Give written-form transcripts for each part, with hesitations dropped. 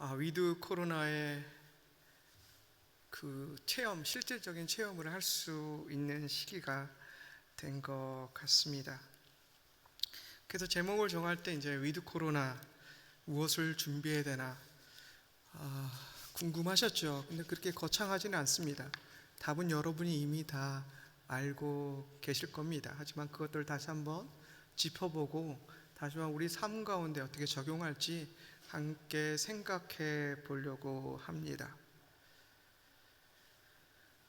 위드 코로나의 그 체험, 실질적인 체험을 할 수 있는 시기가 된 것 같습니다. 그래서 제목을 정할 때 이제 위드 코로나 무엇을 준비해야 되나 궁금하셨죠? 근데 그렇게 거창하지는 않습니다. 답은 여러분이 이미 다 알고 계실 겁니다. 하지만 그것들 다시 한번 짚어보고 다시 한번 우리 삶 가운데 어떻게 적용할지 함께 생각해 보려고 합니다.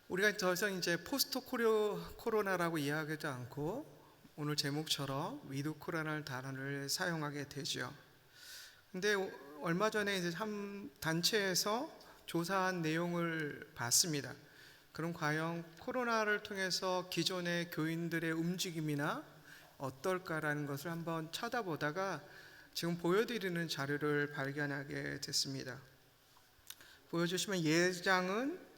우리가 더 이상 이제 포스트 코로나라고 이야기하지 않고 오늘 제목처럼 위드 코로나를 단어를 사용하게 되죠. 근데 얼마 전에 이제 한 단체에서 조사한 내용을 봤습니다. 그럼 과연 코로나를 통해서 기존의 교인들의 움직임이나 어떨까라는 것을 한번 찾아보다가 지금 보여드리는 자료를 발견하게 됐습니다. 보여주시면 예장은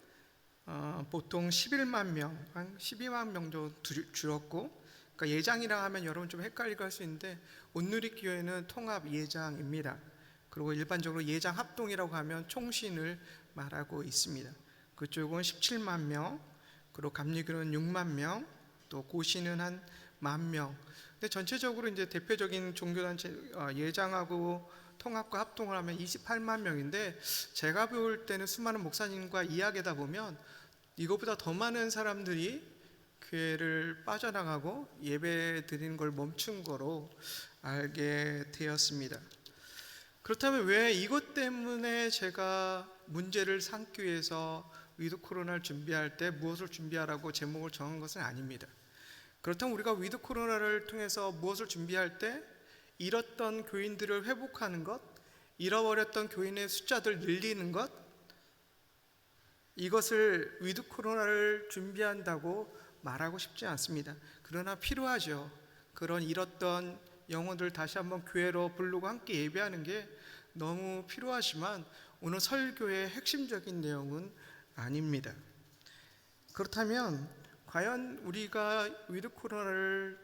보통 11만 명, 한 12만 명 정도 줄었고, 그러니까 예장이라 하면 여러분 좀 헷갈리고 할 수 있는데 온누리교회는 통합 예장입니다. 그리고 일반적으로 예장 합동이라고 하면 총신을 말하고 있습니다. 그쪽은 17만 명, 그리고 감리교는 6만 명, 또 고신은 한 10,000명. 근데 전체적으로 이제 대표적인 종교단체 예장하고 통합과 합동을 하면 28만 명인데, 제가 볼 때는 수많은 목사님과 이야기하다 보면 이것보다 더 많은 사람들이 교회를 빠져나가고 예배 드리는 걸 멈춘 거로 알게 되었습니다. 그렇다면 왜 이것 때문에 제가 문제를 삼기 위해서 위드 코로나를 준비할 때 무엇을 준비하라고 제목을 정한 것은 아닙니다. 그렇다면 우리가 위드 코로나를 통해서 무엇을 준비할 때 잃었던 교인들을 회복하는 것, 잃어버렸던 교인의 숫자들 늘리는 것, 이것을 위드 코로나를 준비한다고 말하고 싶지 않습니다. 그러나 필요하죠. 그런 잃었던 영혼들 다시 한번 교회로 부르고 함께 예배하는 게 너무 필요하지만 오늘 설교의 핵심적인 내용은 아닙니다. 그렇다면 과연 우리가 위드 코로나를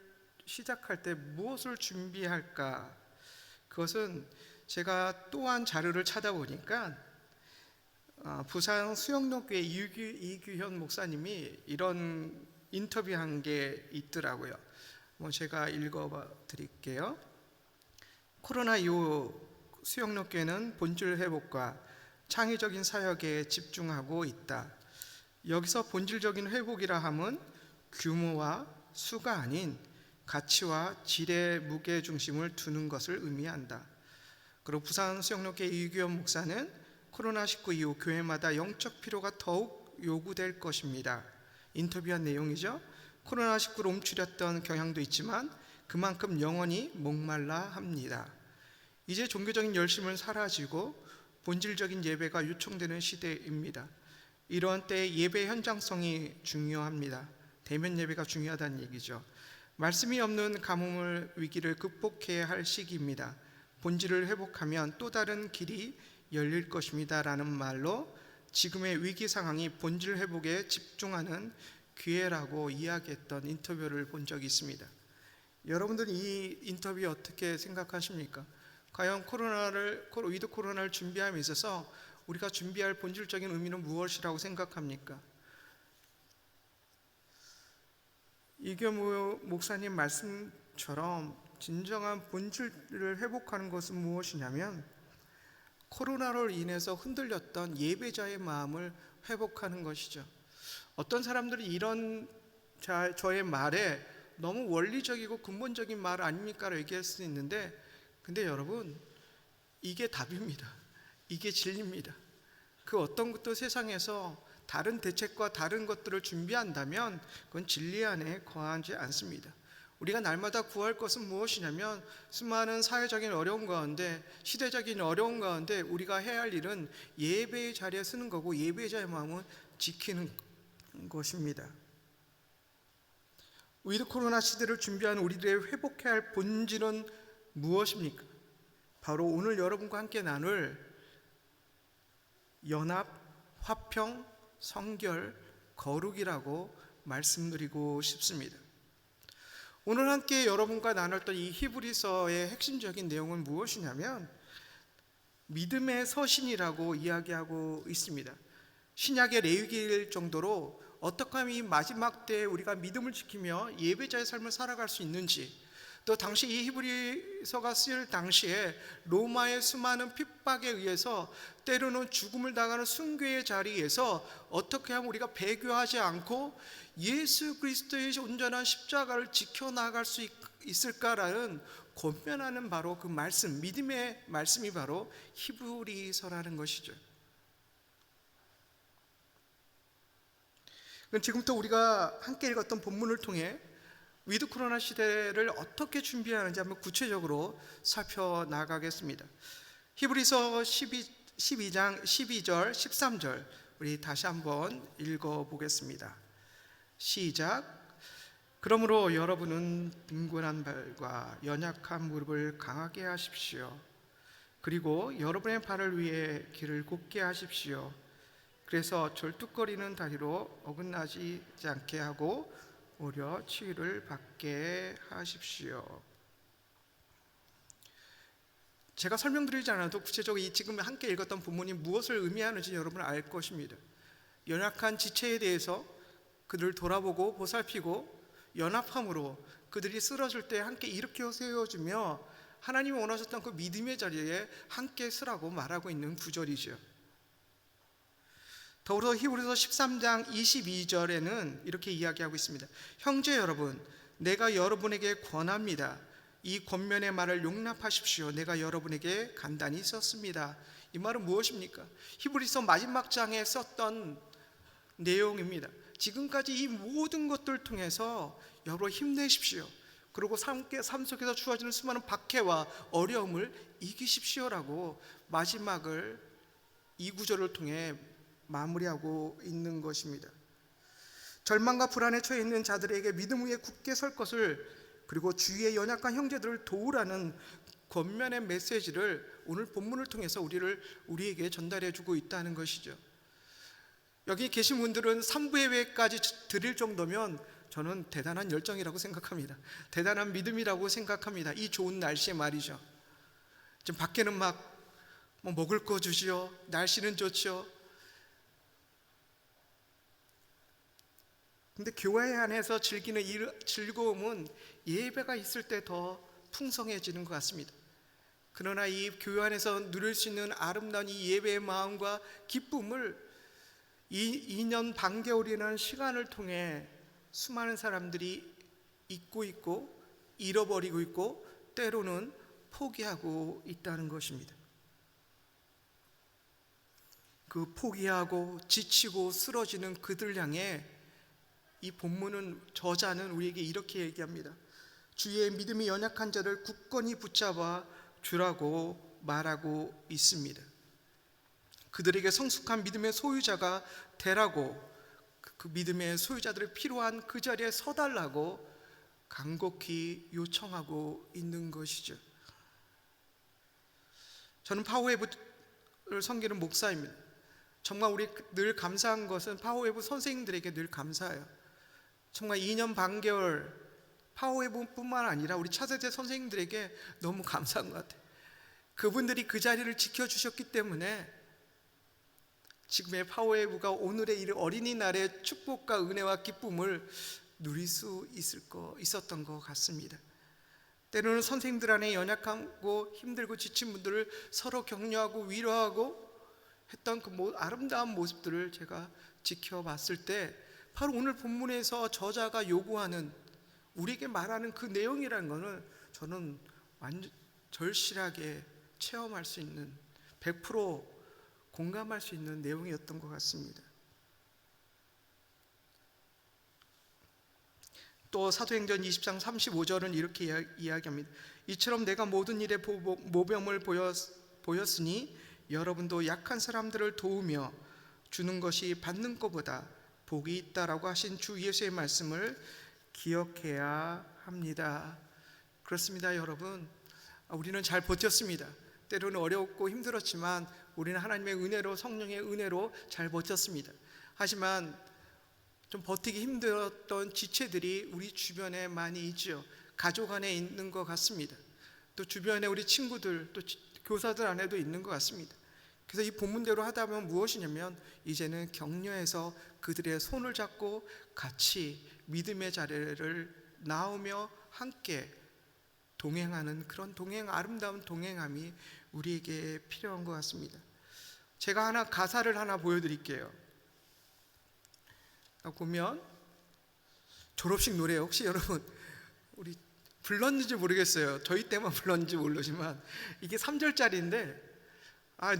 시작할 때 무엇을 준비할까? 그것은 제가 또한 자료를 찾아보니까 부산 수영로교회 이규현 목사님이 이런 인터뷰한 게 있더라고요. 제가 읽어 드릴게요. 코로나 이후 수영로교회는 본질 회복과 창의적인 사역에 집중하고 있다. 여기서 본질적인 회복이라 함은 규모와 수가 아닌 가치와 질의 무게 중심을 두는 것을 의미한다. 그리고 부산 수영로교회 이규현 목사는 코로나19 이후 교회마다 영적 필요가 더욱 요구될 것입니다. 인터뷰한 내용이죠. 코로나19로 움츠렸던 경향도 있지만 그만큼 영혼이 목말라 합니다. 이제 종교적인 열심은 사라지고 본질적인 예배가 요청되는 시대입니다. 이러한 때에 예배 현장성이 중요합니다. 대면 예배가 중요하다는 얘기죠. 말씀이 없는 가뭄을 위기를 극복해야 할 시기입니다. 본질을 회복하면 또 다른 길이 열릴 것입니다 라는 말로 지금의 위기 상황이 본질 회복에 집중하는 기회라고 이야기했던 인터뷰를 본 적이 있습니다. 여러분들은 이 인터뷰 어떻게 생각하십니까? 과연 위드 코로나를 준비함에 있어서 우리가 준비할 본질적인 의미는 무엇이라고 생각합니까? 이규현 목사님 말씀처럼 진정한 본질을 회복하는 것은 무엇이냐면 코로나로 인해서 흔들렸던 예배자의 마음을 회복하는 것이죠. 어떤 사람들이 이런 저의 말에 너무 원리적이고 근본적인 말 아닙니까? 라고 얘기할 수 있는데, 근데 여러분, 이게 답입니다. 이게 진리입니다. 그 어떤 것도 세상에서 다른 대책과 다른 것들을 준비한다면 그건 진리 안에 거하지 않습니다. 우리가 날마다 구할 것은 무엇이냐면 수많은 사회적인 어려움 가운데, 시대적인 어려움 가운데 우리가 해야 할 일은 예배의 자리에 서는 거고 예배자의 마음을 지키는 것입니다. 위드 코로나 시대를 준비하는 우리들의 회복해야 할 본질은 무엇입니까? 바로 오늘 여러분과 함께 나눌 연합, 화평, 성결, 거룩이라고 말씀드리고 싶습니다. 오늘 함께 여러분과 나눴던 이 히브리서의 핵심적인 내용은 무엇이냐면 믿음의 서신이라고 이야기하고 있습니다. 신약의 레위기일 정도로 어떻게 하면 이 마지막 때에 우리가 믿음을 지키며 예배자의 삶을 살아갈 수 있는지, 또 당시 이 히브리서가 쓰일 당시에 로마의 수많은 핍박에 의해서 때로는 죽음을 당하는 순교의 자리에서 어떻게 하면 우리가 배교하지 않고 예수 그리스도의 온전한 십자가를 지켜나갈 수 있을까라는 권면하는 바로 그 말씀, 믿음의 말씀이 바로 히브리서라는 것이죠. 지금부터 우리가 함께 읽었던 본문을 통해 위드 코로나 시대를 어떻게 준비하는지 한번 구체적으로 살펴나가겠습니다. 히브리서 12장 12절 13절 우리 다시 한번 읽어보겠습니다. 시작. 그러므로 여러분은 빈곤한 발과 연약한 무릎을 강하게 하십시오. 그리고 여러분의 발을 위해 길을 곱게 하십시오. 그래서 절뚝거리는 다리로 어긋나지 않게 하고 오히려 치유를 받게 하십시오. 제가 설명드리지 않아도 구체적으로 이 지금 함께 읽었던 본문이 무엇을 의미하는지 여러분 알 것입니다. 연약한 지체에 대해서 그들을 돌아보고 보살피고 연합함으로 그들이 쓰러질 때 함께 일으켜 세워주며 하나님이 원하셨던 그 믿음의 자리에 함께 서라고 말하고 있는 구절이죠. 더불어 히브리서 13장 22절에는 이렇게 이야기하고 있습니다. 형제 여러분, 내가 여러분에게 권합니다. 이 권면의 말을 용납하십시오. 내가 여러분에게 간단히 썼습니다. 이 말은 무엇입니까? 히브리서 마지막 장에 썼던 내용입니다. 지금까지 이 모든 것들을 통해서 여러분 힘내십시오. 그리고 삶 속에서 주어지는 수많은 박해와 어려움을 이기십시오라고 마지막을 이 구절을 통해 마무리하고 있는 것입니다. 절망과 불안에 처해 있는 자들에게 믿음 위에 굳게 설 것을, 그리고 주위의 연약한 형제들을 도우라는 권면의 메시지를 오늘 본문을 통해서 우리에게 전달해 주고 있다는 것이죠. 여기 계신 분들은 3부 예배까지 드릴 정도면 저는 대단한 열정이라고 생각합니다. 대단한 믿음이라고 생각합니다. 이 좋은 날씨에 말이죠. 지금 밖에는 막 먹을 거 주시오, 날씨는 좋죠. 근데 교회 안에서 즐기는 이 즐거움은 예배가 있을 때 더 풍성해지는 것 같습니다. 그러나 이 교회 안에서 누릴 수 있는 아름다운 이 예배의 마음과 기쁨을 이 2년 반개월이라는 시간을 통해 수많은 사람들이 잊고 있고 잃어버리고 있고 때로는 포기하고 있다는 것입니다. 그 포기하고 지치고 쓰러지는 그들 향해 이 본문은, 저자는 우리에게 이렇게 얘기합니다. 주의 믿음이 연약한 자를 굳건히 붙잡아 주라고 말하고 있습니다. 그들에게 성숙한 믿음의 소유자가 되라고, 그 믿음의 소유자들이 필요한 그 자리에 서달라고 간곡히 요청하고 있는 것이죠. 저는 파워웨이브를 섬기는 목사입니다. 정말 우리 늘 감사한 것은 파워웨이브 선생님들에게 늘 감사해요. 정말 2년 반개월 파워웨이브뿐만 아니라 우리 차세대 선생님들에게 너무 감사한 것 같아요. 그분들이 그 자리를 지켜주셨기 때문에 지금의 파워웨이브가 오늘의 이 어린이날의 축복과 은혜와 기쁨을 누릴 수 있었던 것 같습니다. 때로는 선생님들 안에 연약하고 힘들고 지친 분들을 서로 격려하고 위로하고 했던 그 아름다운 모습들을 제가 지켜봤을 때 바로 오늘 본문에서 저자가 요구하는, 우리에게 말하는 그 내용이라는 것은 저는 완전 절실하게 체험할 수 있는, 100% 공감할 수 있는 내용이었던 것 같습니다. 또 사도행전 20장 35절은 이렇게 이야기합니다. 이처럼 내가 모든 일에 모범을 보였으니 여러분도 약한 사람들을 도우며 주는 것이 받는 것보다 복이 있다라고 하신 주 예수의 말씀을 기억해야 합니다. 그렇습니다, 여러분. 우리는 잘 버텼습니다. 때로는 어렵고 힘들었지만 우리는 하나님의 은혜로, 성령의 은혜로 잘 버텼습니다. 하지만 좀 버티기 힘들었던 지체들이 우리 주변에 많이 있죠. 가족 안에 있는 것 같습니다. 또 주변에 우리 친구들, 또 교사들 안에도 있는 것 같습니다. 그래서 이 본문대로 하다 보면 무엇이냐면 이제는 격려해서 그들의 손을 잡고 같이 믿음의 자리를 나오며 함께 동행하는 그런 아름다운 동행함이 우리에게 필요한 것 같습니다. 제가 가사를 하나 보여드릴게요. 보면 졸업식 노래 혹시 여러분 우리 불렀는지 모르겠어요. 저희 때만 불렀는지 모르지만 이게 3절짜리인데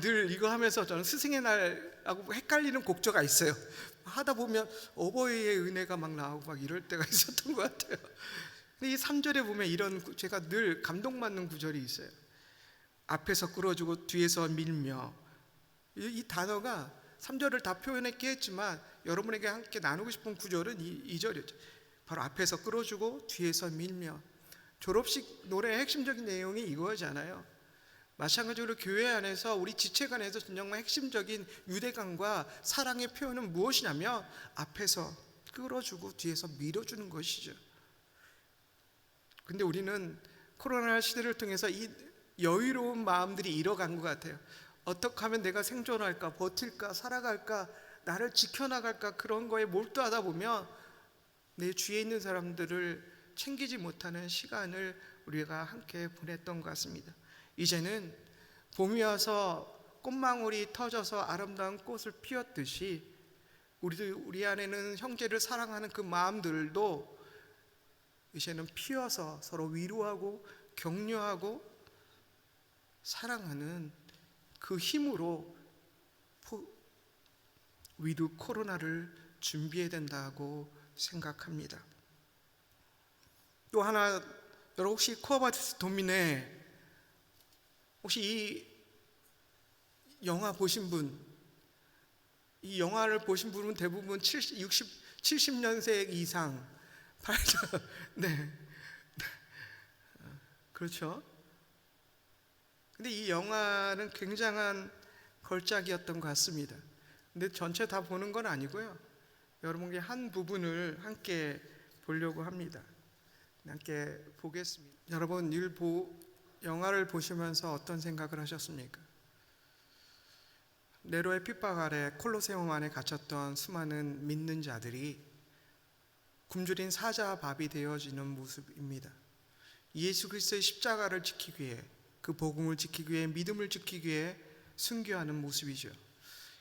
늘 이거 하면서 저는 스승의 날하고 헷갈리는 곡조가 있어요. 하다 보면 어버이의 은혜가 막 나오고 막 이럴 때가 있었던 것 같아요. 근데 이 3절에 보면 이런 제가 늘 감동받는 구절이 있어요. 앞에서 끌어주고 뒤에서 밀며. 이 단어가 3절을 다 표현했겠지만 여러분에게 함께 나누고 싶은 구절은 2절이었죠. 바로 앞에서 끌어주고 뒤에서 밀며. 졸업식 노래의 핵심적인 내용이 이거잖아요. 마찬가지로 교회 안에서 우리 지체가 안에서 정말 핵심적인 유대감과 사랑의 표현은 무엇이냐면 앞에서 끌어주고 뒤에서 밀어주는 것이죠. 근데 우리는 코로나 시대를 통해서 이 여유로운 마음들이 잃어간 것 같아요. 어떻게 하면 내가 생존할까, 버틸까, 살아갈까, 나를 지켜나갈까, 그런 거에 몰두하다 보면 내 주위에 있는 사람들을 챙기지 못하는 시간을 우리가 함께 보냈던 것 같습니다. 이제는 봄이 와서 꽃망울이 터져서 아름다운 꽃을 피웠듯이 우리 안에는 형제를 사랑하는 그 마음들도 이제는 피어서 서로 위로하고 격려하고 사랑하는 그 힘으로 위드 코로나를 준비해야 된다고 생각합니다. 또 하나, 여러분 혹시 쿠어바티스 도미네 혹시 이 영화 보신 분, 이 영화를 보신 분은 대부분 70년생 이상, 네, 그렇죠. 근데 이 영화는 굉장한 걸작이었던 것 같습니다. 근데 전체 다 보는 건 아니고요. 여러분께 한 부분을 함께 보려고 합니다. 함께 보겠습니다. 여러분 영화를 보시면서 어떤 생각을 하셨습니까? 네로의 핍박 아래 콜로세움 안에 갇혔던 수많은 믿는 자들이 굶주린 사자밥이 되어지는 모습입니다. 예수 그리스도의 십자가를 지키기 위해, 그 복음을 지키기 위해, 믿음을 지키기 위해 순교하는 모습이죠.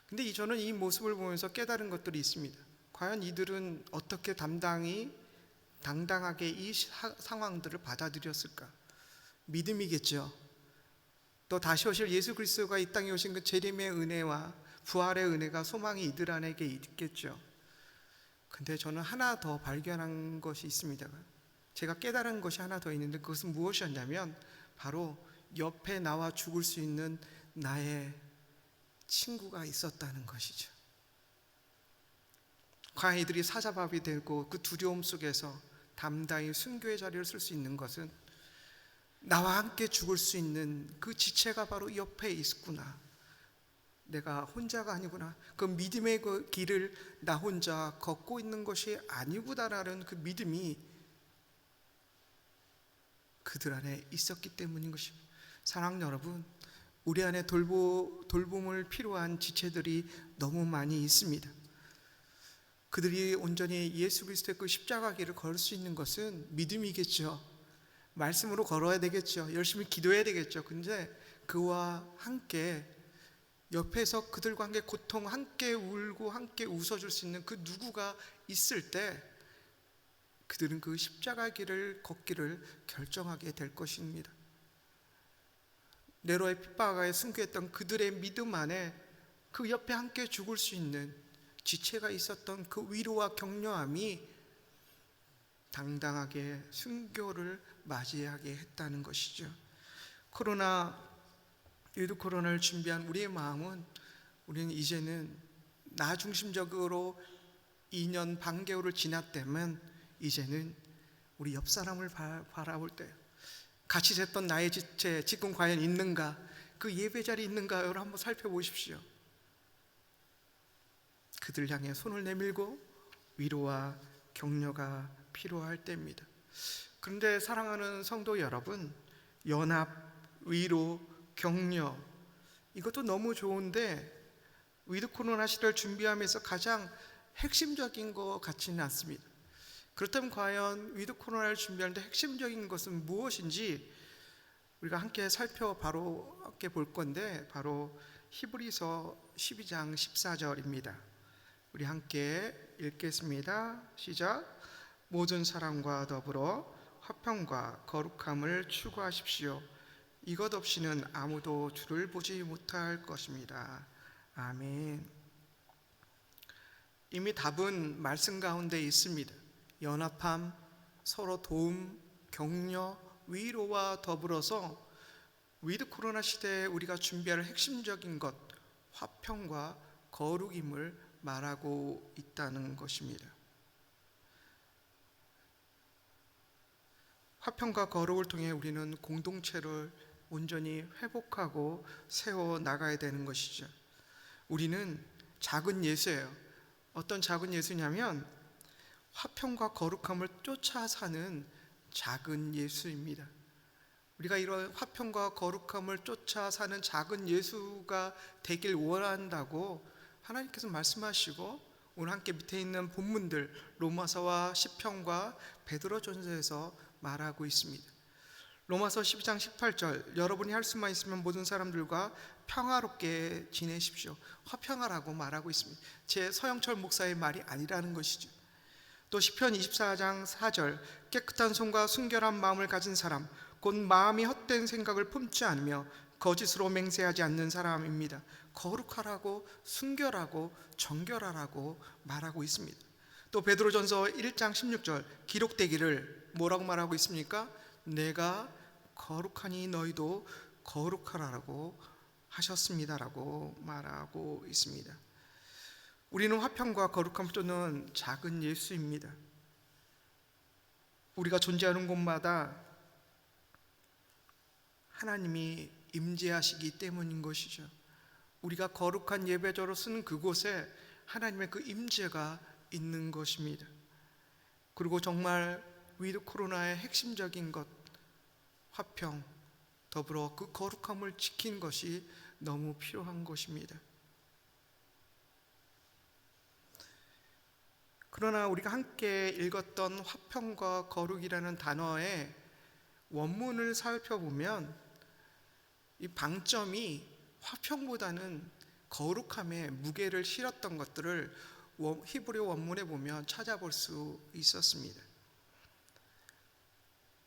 근데 저는 이 모습을 보면서 깨달은 것들이 있습니다. 과연 이들은 어떻게 당당하게 이 상황들을 받아들였을까? 믿음이겠죠. 또 다시 오실 예수 그리스도가 이 땅에 오신 그 재림의 은혜와 부활의 은혜가 소망이 이들 안에게 있겠죠. 근데 저는 하나 더 발견한 것이 있습니다. 제가 깨달은 것이 하나 더 있는데 그것은 무엇이었냐면 바로 옆에 나와 죽을 수 있는 나의 친구가 있었다는 것이죠. 과연 이들이 사자밥이 되고 그 두려움 속에서 담대히 순교의 자리를 쓸 수 있는 것은 나와 함께 죽을 수 있는 그 지체가 바로 옆에 있구나. 내가 혼자가 아니구나. 그 믿음의 그 길을 나 혼자 걷고 있는 것이 아니구나라는 그 믿음이 그들 안에 있었기 때문인 것입니다. 사랑하는 여러분, 우리 안에 돌봄을 필요한 지체들이 너무 많이 있습니다. 그들이 온전히 예수 그리스도의 그 십자가 길을 걸을 수 있는 것은 믿음이겠죠. 말씀으로 걸어야 되겠죠. 열심히 기도해야 되겠죠. 근데 그와 함께 옆에서 그들과 함께 고통, 함께 울고 함께 웃어줄 수 있는 그 누구가 있을 때 그들은 그 십자가 길을 걷기를 결정하게 될 것입니다. 네로의 핍박에 순교했던 그들의 믿음 안에 그 옆에 함께 죽을 수 있는 지체가 있었던 그 위로와 격려함이 당당하게 순교를 맞이하게 했다는 것이죠. 위드 코로나를 준비한 우리의 마음은, 우리는 이제는 나 중심적으로 2년 반개월을 지났다면 이제는 우리 옆 사람을 바라볼 때 같이 쟀던 나의 지체 지금 과연 있는가, 그 예배 자리에 있는가 여러분 한번 살펴보십시오. 그들 향해 손을 내밀고 위로와 격려가 필요할 때입니다. 그런데 사랑하는 성도 여러분, 연합, 위로, 격려, 이것도 너무 좋은데 위드 코로나 시대를 준비하면서 가장 핵심적인 것 같지는 않습니다. 그렇다면 과연 위드 코로나를 준비하는데 핵심적인 것은 무엇인지 우리가 함께 함께 볼 건데, 바로 히브리서 12장 14절입니다. 우리 함께 읽겠습니다. 시작. 모든 사람과 더불어 화평과 거룩함을 추구하십시오. 이것 없이는 아무도 주를 보지 못할 것입니다. 아멘. 이미 답은 말씀 가운데 있습니다. 연합함, 서로 도움, 격려, 위로와 더불어서 위드 코로나 시대에 우리가 준비할 핵심적인 것, 화평과 거룩임을 말하고 있다는 것입니다. 화평과 거룩을 통해 우리는 공동체를 온전히 회복하고 세워 나가야 되는 것이죠. 우리는 작은 예수예요. 어떤 작은 예수냐면 화평과 거룩함을 쫓아 사는 작은 예수입니다. 우리가 이런 화평과 거룩함을 쫓아 사는 작은 예수가 되길 원한다고 하나님께서 말씀하시고, 오늘 함께 밑에 있는 본문들 로마서와 시편과 베드로전서에서 말하고 있습니다. 로마서 12장 18절, 여러분이 할 수만 있으면 모든 사람들과 평화롭게 지내십시오. 화평하라고 말하고 있습니다. 제 서영철 목사의 말이 아니라는 것이죠. 또 시편 24장 4절, 깨끗한 손과 순결한 마음을 가진 사람, 곧 마음이 헛된 생각을 품지 않으며 거짓으로 맹세하지 않는 사람입니다. 거룩하라고, 순결하고 정결하라고 말하고 있습니다. 또 베드로전서 1장 16절, 기록되기를 뭐라고 말하고 있습니까? 내가 거룩하니 너희도 거룩하라고 하셨습니다라고 말하고 있습니다. 우리는 화평과 거룩함을 쫓는 작은 예수입니다. 우리가 존재하는 곳마다 하나님이 임재하시기 때문인 것이죠. 우리가 거룩한 예배자로 쓰는 그곳에 하나님의 그 임재가 있는 것입니다. 그리고 정말 위드 코로나의 핵심적인 것, 화평, 더불어 그 거룩함을 지키는 것이 너무 필요한 것입니다. 그러나 우리가 함께 읽었던 화평과 거룩이라는 단어의 원문을 살펴보면 이 방점이 화평보다는 거룩함에 무게를 실었던 것들을 히브리 원문에 보면 찾아볼 수 있었습니다.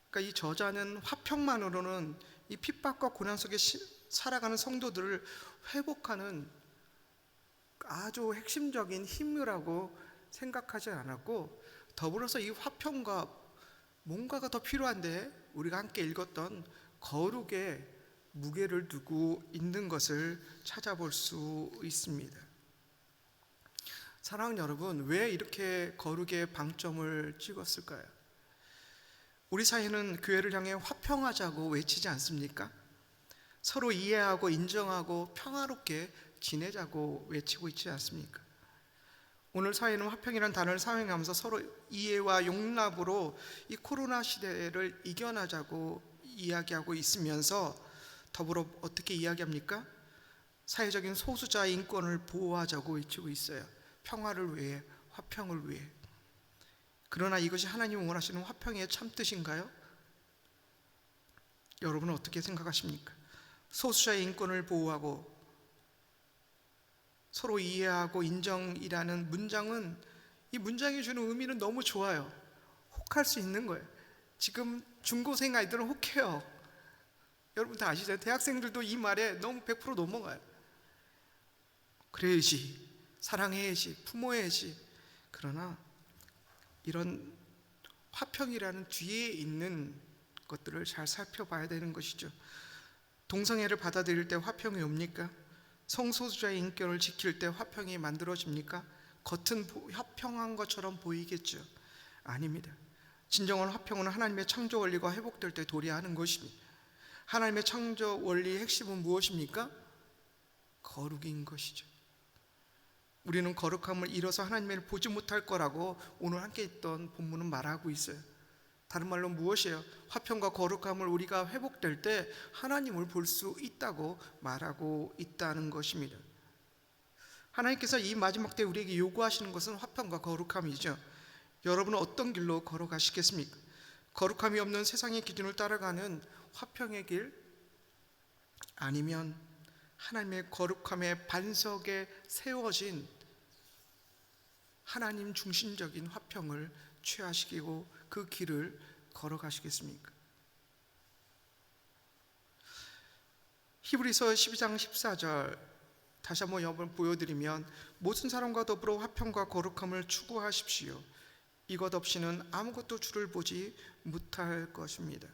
그러니까 이 저자는 화평만으로는 이 핍박과 고난 속에 살아가는 성도들을 회복하는 아주 핵심적인 힘이라고 생각하지 않았고, 더불어서 이 화평과 뭔가가 더 필요한데 우리가 함께 읽었던 거룩에 무게를 두고 있는 것을 찾아볼 수 있습니다. 사랑하는 여러분, 왜 이렇게 거룩에 방점을 찍었을까요? 우리 사회는 교회를 향해 화평하자고 외치지 않습니까? 서로 이해하고 인정하고 평화롭게 지내자고 외치고 있지 않습니까? 오늘 사회는 화평이라는 단어를 사용하면서 서로 이해와 용납으로 이 코로나 시대를 이겨나자고 이야기하고 있으면서, 더불어 어떻게 이야기합니까? 사회적인 소수자의 인권을 보호하자고 외치고 있어요. 평화를 위해, 화평을 위해. 그러나 이것이 하나님이 원하시는 화평의 참뜻인가요? 여러분은 어떻게 생각하십니까? 소수자의 인권을 보호하고 서로 이해하고 인정이라는 문장은, 이 문장이 주는 의미는 너무 좋아요. 혹할 수 있는 거예요. 지금 중고생 아이들은 혹해요. 여러분 다 아시죠? 대학생들도 이 말에 너무 100% 넘어가요. 그래야지, 사랑해야지, 품어야지. 그러나 이런 화평이라는 뒤에 있는 것들을 잘 살펴봐야 되는 것이죠. 동성애를 받아들일 때 화평이 옵니까? 성소수자의 인권을 지킬 때 화평이 만들어집니까? 겉은 화평한 것처럼 보이겠죠. 아닙니다. 진정한 화평은 하나님의 창조 원리가 회복될 때 도래하는 것입니다. 하나님의 창조 원리의 핵심은 무엇입니까? 거룩인 것이죠. 우리는 거룩함을 잃어서 하나님을 보지 못할 거라고 오늘 함께 있던 본문은 말하고 있어요. 다른 말로 무엇이에요? 화평과 거룩함을 우리가 회복될 때 하나님을 볼 수 있다고 말하고 있다는 것입니다. 하나님께서 이 마지막 때 우리에게 요구하시는 것은 화평과 거룩함이죠. 여러분은 어떤 길로 걸어가시겠습니까? 거룩함이 없는 세상의 기준을 따라가는 화평의 길, 아니면 하나님의 거룩함의 반석에 세워진 하나님 중심적인 화평을 취하시고 그 길을 걸어가시겠습니까? 히브리서 12장 14절 다시 한번 여러분 보여드리면, 모든 사람과 더불어 화평과 거룩함을 추구하십시오. 이것 없이는 아무것도 주를 보지 못할 것입니다.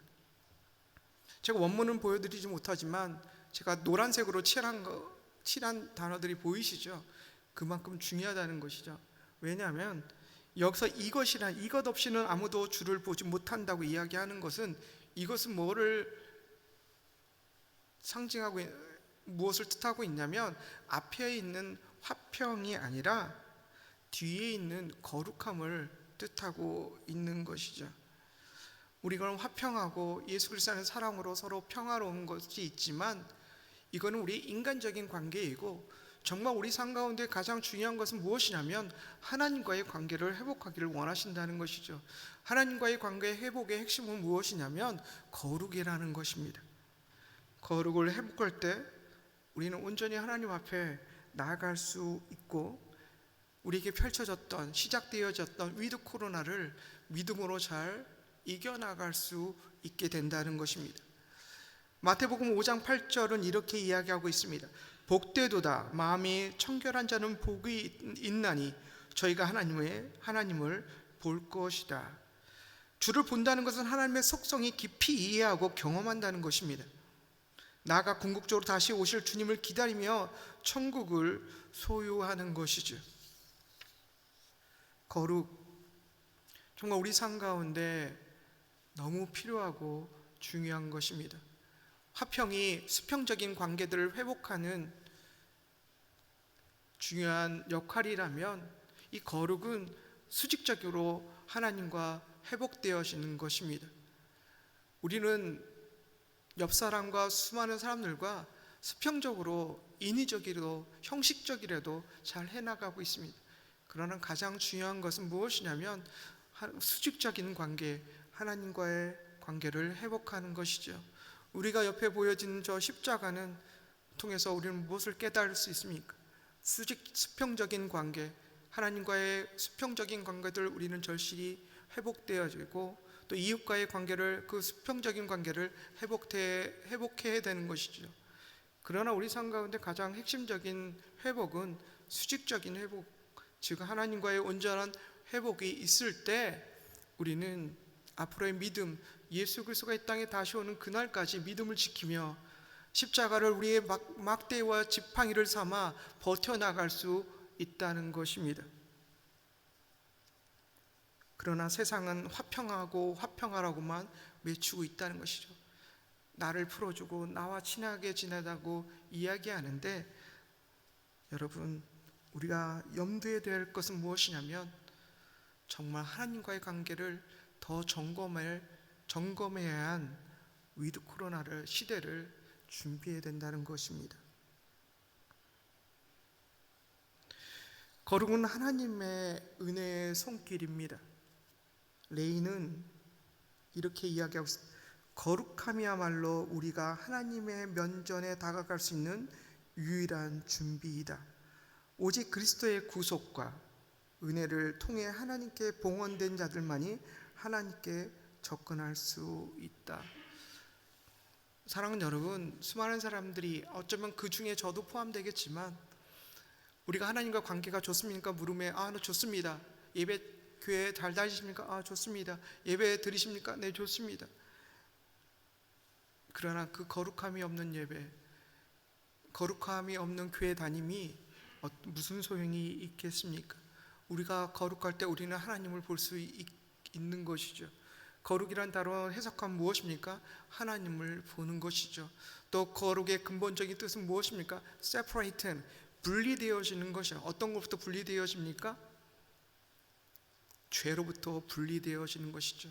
제가 원문은 보여드리지 못하지만 제가 노란색으로 칠한 단어들이 보이시죠? 그만큼 중요하다는 것이죠. 왜냐하면 여기서 이것 없이는 아무도 주를 보지 못한다고 이야기하는 것은, 이것은 뭐를 상징하고 무엇을 뜻하고 있냐면, 앞에 있는 화평이 아니라 뒤에 있는 거룩함을 뜻하고 있는 것이죠. 우리가 화평하고 예수 그리스도 안의 사랑으로 서로 평화로운 것이 있지만, 이거는 우리 인간적인 관계이고, 정말 우리 삶 가운데 가장 중요한 것은 무엇이냐면 하나님과의 관계를 회복하기를 원하신다는 것이죠. 하나님과의 관계의 회복의 핵심은 무엇이냐면 거룩이라는 것입니다. 거룩을 회복할 때 우리는 온전히 하나님 앞에 나아갈 수 있고, 우리에게 펼쳐졌던, 시작되어졌던 위드 코로나를 믿음으로 잘 이겨나갈 수 있게 된다는 것입니다. 마태복음 5장 8절은 이렇게 이야기하고 있습니다. 복되도다 마음이 청결한 자는 복이 있나니 저희가 하나님을 볼 것이다. 주를 본다는 것은 하나님의 속성이 깊이 이해하고 경험한다는 것입니다. 나아가 궁극적으로 다시 오실 주님을 기다리며 천국을 소유하는 것이죠. 거룩, 정말 우리 삶 가운데 너무 필요하고 중요한 것입니다. 화평이 수평적인 관계들을 회복하는 중요한 역할이라면, 이 거룩은 수직적으로 하나님과 회복되어지는 것입니다. 우리는 옆 사람과 수많은 사람들과 수평적으로, 인위적이라도 형식적이라도 잘 해나가고 있습니다. 그러나 가장 중요한 것은 무엇이냐면 수직적인 관계, 하나님과의 관계를 회복하는 것이죠. 우리가 옆에 보여진 저 십자가는 통해서 우리는 무엇을 깨달을 수 있습니까? 수평적인 관계, 하나님과의 수평적인 관계들 우리는 절실히 회복되어지고, 또 이웃과의 관계를, 그 수평적인 관계를 회복해야 되는 것이죠. 그러나 우리 삶 가운데 가장 핵심적인 회복은 수직적인 회복, 즉 하나님과의 온전한 회복이 있을 때 우리는 앞으로의 믿음, 예수 그리스도가 이 땅에 다시 오는 그날까지 믿음을 지키며 십자가를 우리의 막대와 지팡이를 삼아 버텨나갈 수 있다는 것입니다. 그러나 세상은 화평하고 화평하라고만 외치고 있다는 것이죠. 나를 풀어주고 나와 친하게 지내다고 이야기하는데, 여러분, 우리가 염두에 둬야 할 것은 무엇이냐면 정말 하나님과의 관계를 더 점검해야 한 위드 코로나를, 시대를 준비해야 된다는 것입니다. 거룩은 하나님의 은혜의 손길입니다. 레이는 이렇게 이야기하고 있습니다. 거룩함이야말로 우리가 하나님의 면전에 다가갈 수 있는 유일한 준비이다. 오직 그리스도의 구속과 은혜를 통해 하나님께 봉헌된 자들만이 하나님께 접근할 수 있다. 사랑하는 여러분, 수많은 사람들이, 어쩌면 그 중에 저도 포함되겠지만, 우리가 하나님과 관계가 좋습니까? 물음에 나 좋습니다. 예배 교회 잘 다니십니까? 좋습니다. 예배 드리십니까? 네, 좋습니다. 그러나 그 거룩함이 없는 예배, 거룩함이 없는 교회 다님이 무슨 소용이 있겠습니까? 우리가 거룩할 때 우리는 하나님을 볼 수 있는 것이죠. 거룩이란 단어 해석하면 무엇입니까? 하나님을 보는 것이죠. 또 거룩의 근본적인 뜻은 무엇입니까? separated, 분리되어지는 것이요. 어떤 것부터 분리되어집니까? 죄로부터 분리되어지는 것이죠.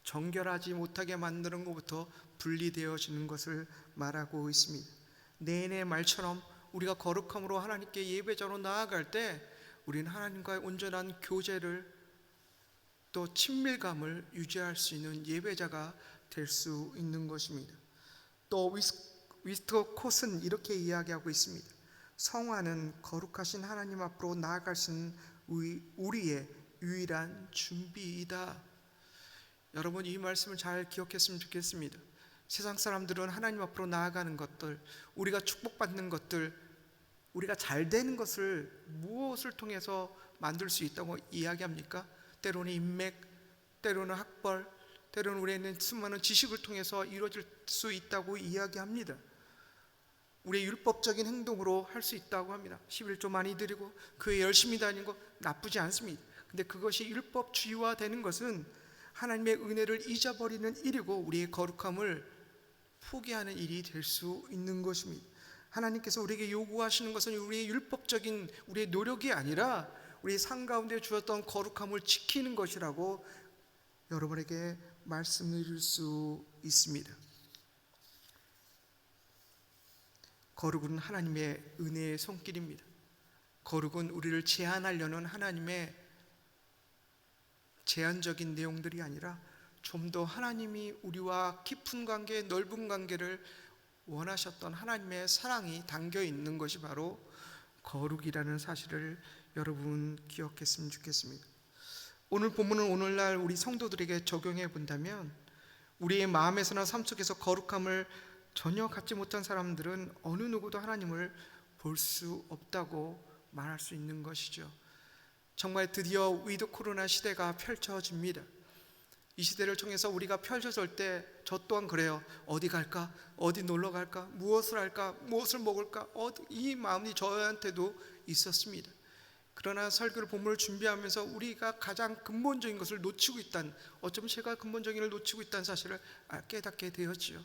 정결하지 못하게 만드는 것부터 분리되어지는 것을 말하고 있습니다. 내내 말처럼 우리가 거룩함으로 하나님께 예배자로 나아갈 때 우리는 하나님과의 온전한 교제를 또 친밀감을 유지할 수 있는 예배자가 될 수 있는 것입니다. 또 위스터 콧은 이렇게 이야기하고 있습니다. 성화는 거룩하신 하나님 앞으로 나아갈 수 있는 우리의 유일한 준비이다. 여러분, 이 말씀을 잘 기억했으면 좋겠습니다. 세상 사람들은 하나님 앞으로 나아가는 것들, 우리가 축복받는 것들, 우리가 잘 되는 것을 무엇을 통해서 만들 수 있다고 이야기합니까? 때로는 인맥, 때로는 학벌, 때로는 우리는 수많은 지식을 통해서 이루어질 수 있다고 이야기합니다. 우리의 율법적인 행동으로 할 수 있다고 합니다. 11조 많이 드리고 교회 열심히 다니는 거 나쁘지 않습니다. 근데 그것이 율법주의화 되는 것은 하나님의 은혜를 잊어버리는 일이고 우리의 거룩함을 포기하는 일이 될 수 있는 것입니다. 하나님께서 우리에게 요구하시는 것은 우리의 율법적인 우리의 노력이 아니라 우리의 삶 가운데 주었던 거룩함을 지키는 것이라고 여러분에게 말씀드릴 수 있습니다. 거룩은 하나님의 은혜의 손길입니다. 거룩은 우리를 제한하려는 하나님의 제한적인 내용들이 아니라 좀 더 하나님이 우리와 깊은 관계, 넓은 관계를 원하셨던 하나님의 사랑이 담겨 있는 것이 바로 거룩이라는 사실을 여러분 기억했으면 좋겠습니다. 오늘 본문은 오늘날 우리 성도들에게 적용해 본다면 우리의 마음에서나 삶 속에서 거룩함을 전혀 갖지 못한 사람들은 어느 누구도 하나님을 볼 수 없다고 말할 수 있는 것이죠. 정말 드디어 위드 코로나 시대가 펼쳐집니다. 이 시대를 통해서 우리가 펼쳐질 때 저 또한 그래요. 어디 갈까? 어디 놀러 갈까? 무엇을 할까? 무엇을 먹을까? 이 마음이 저한테도 있었습니다. 그러나 설교를 본문을 준비하면서 우리가 가장 근본적인 것을 놓치고 있다는, 어쩌면 제가 근본적인 것을 놓치고 있다는 사실을 깨닫게 되었지요.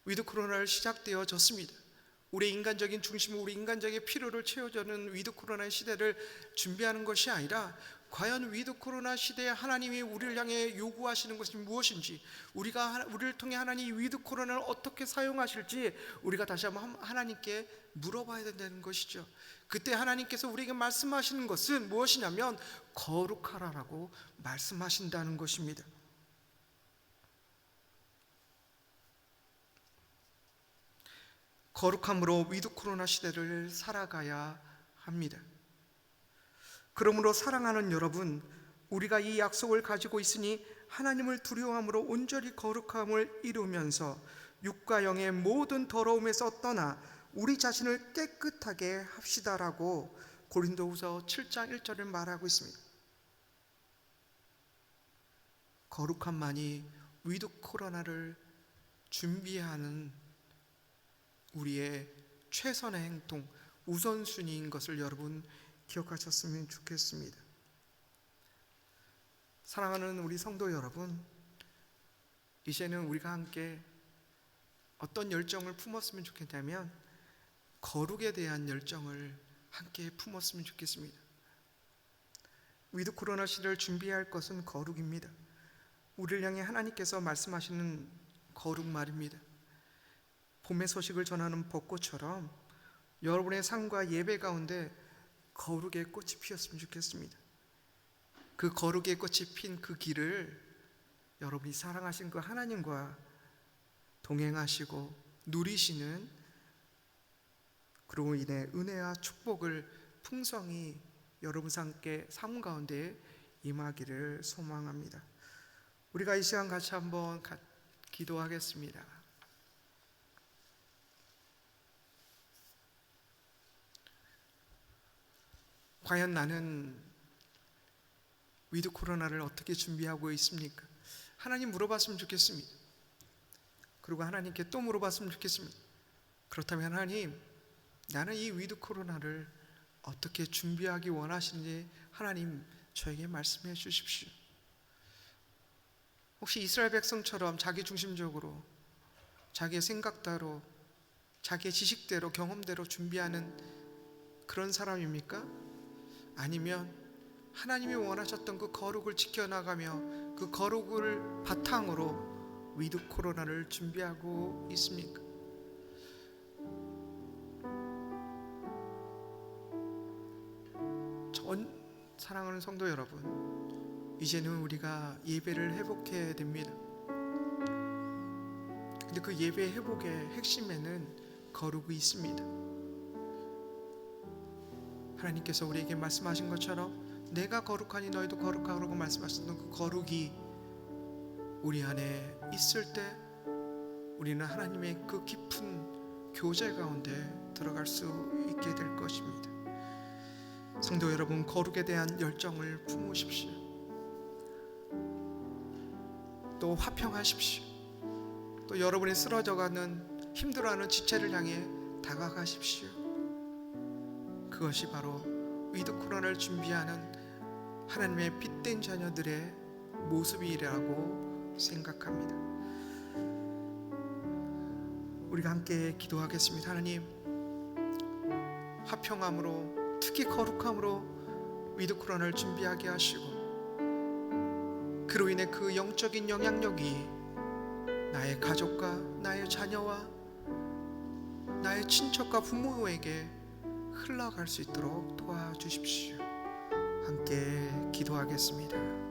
위드 코로나를 시작되어졌습니다. 우리 인간적인 중심, 우리 인간적인 필요를 채워주는 위드 코로나의 시대를 준비하는 것이 아니라 과연 위드 코로나 시대에 하나님이 우리를 향해 요구하시는 것이 무엇인지, 우리를 통해 하나님이 위드 코로나를 어떻게 사용하실지 우리가 다시 한번 하나님께 물어봐야 된다는 것이죠. 그때 하나님께서 우리에게 말씀하시는 것은 무엇이냐면 거룩하라라고 말씀하신다는 것입니다. 거룩함으로 위드 코로나 시대를 살아가야 합니다. 그러므로 사랑하는 여러분, 우리가 이 약속을 가지고 있으니 하나님을 두려워함으로 온전히 거룩함을 이루면서 육과 영의 모든 더러움에서 떠나 우리 자신을 깨끗하게 합시다라고 고린도후서 7장 1절을 말하고 있습니다. 거룩함만이 위드 코로나를 준비하는 우리의 최선의 행동, 우선순위인 것을 여러분 기억하셨으면 좋겠습니다. 사랑하는 우리 성도 여러분, 이제는 우리가 함께 어떤 열정을 품었으면 좋겠냐면 거룩에 대한 열정을 함께 품었으면 좋겠습니다. 위드 코로나 시대를 준비할 것은 거룩입니다. 우리를 향해 하나님께서 말씀하시는 거룩 말입니다. 봄의 소식을 전하는 벚꽃처럼 여러분의 삶과 예배 가운데 거룩의 꽃이 피었으면 좋겠습니다. 그 거룩의 꽃이 핀 그 길을 여러분이 사랑하신 그 하나님과 동행하시고 누리시는, 그로 인해 은혜와 축복을 풍성히 여러분 삶 가운데 임하기를 소망합니다. 우리가 이 시간 같이 한번 기도하겠습니다. 과연 나는 위드 코로나를 어떻게 준비하고 있습니까? 하나님 물어봤으면 좋겠습니다. 그리고 하나님께 또 물어봤으면 좋겠습니다. 그렇다면 하나님, 나는 이 위드 코로나를 어떻게 준비하기 원하시는지 하나님 저에게 말씀해 주십시오. 혹시 이스라엘 백성처럼 자기 중심적으로 자기의 생각대로 자기의 지식대로 경험대로 준비하는 그런 사람입니까? 아니면 하나님이 원하셨던 그 거룩을 지켜나가며 그 거룩을 바탕으로 위드 코로나를 준비하고 있습니까? 사랑하는 성도 여러분, 이제는 우리가 예배를 회복해야 됩니다. 근데 그 예배 회복의 핵심에는 거룩이 있습니다. 하나님께서 우리에게 말씀하신 것처럼 내가 거룩하니 너희도 거룩하라고 말씀하셨던 그 거룩이 우리 안에 있을 때 우리는 하나님의 그 깊은 교제 가운데 들어갈 수 있게 될 것입니다. 성도 여러분, 거룩에 대한 열정을 품으십시오. 또 화평하십시오. 또 여러분이 쓰러져가는 힘들어하는 지체를 향해 다가가십시오. 그것이 바로 위드 코로나를 준비하는 하나님의 빛된 자녀들의 모습이라고 생각합니다. 우리가 함께 기도하겠습니다. 하나님, 화평함으로 특히 거룩함으로 위드 코로나를 준비하게 하시고 그로 인해 그 영적인 영향력이 나의 가족과 나의 자녀와 나의 친척과 부모에게 흘러갈 수 있도록 도와주십시오. 함께 기도하겠습니다.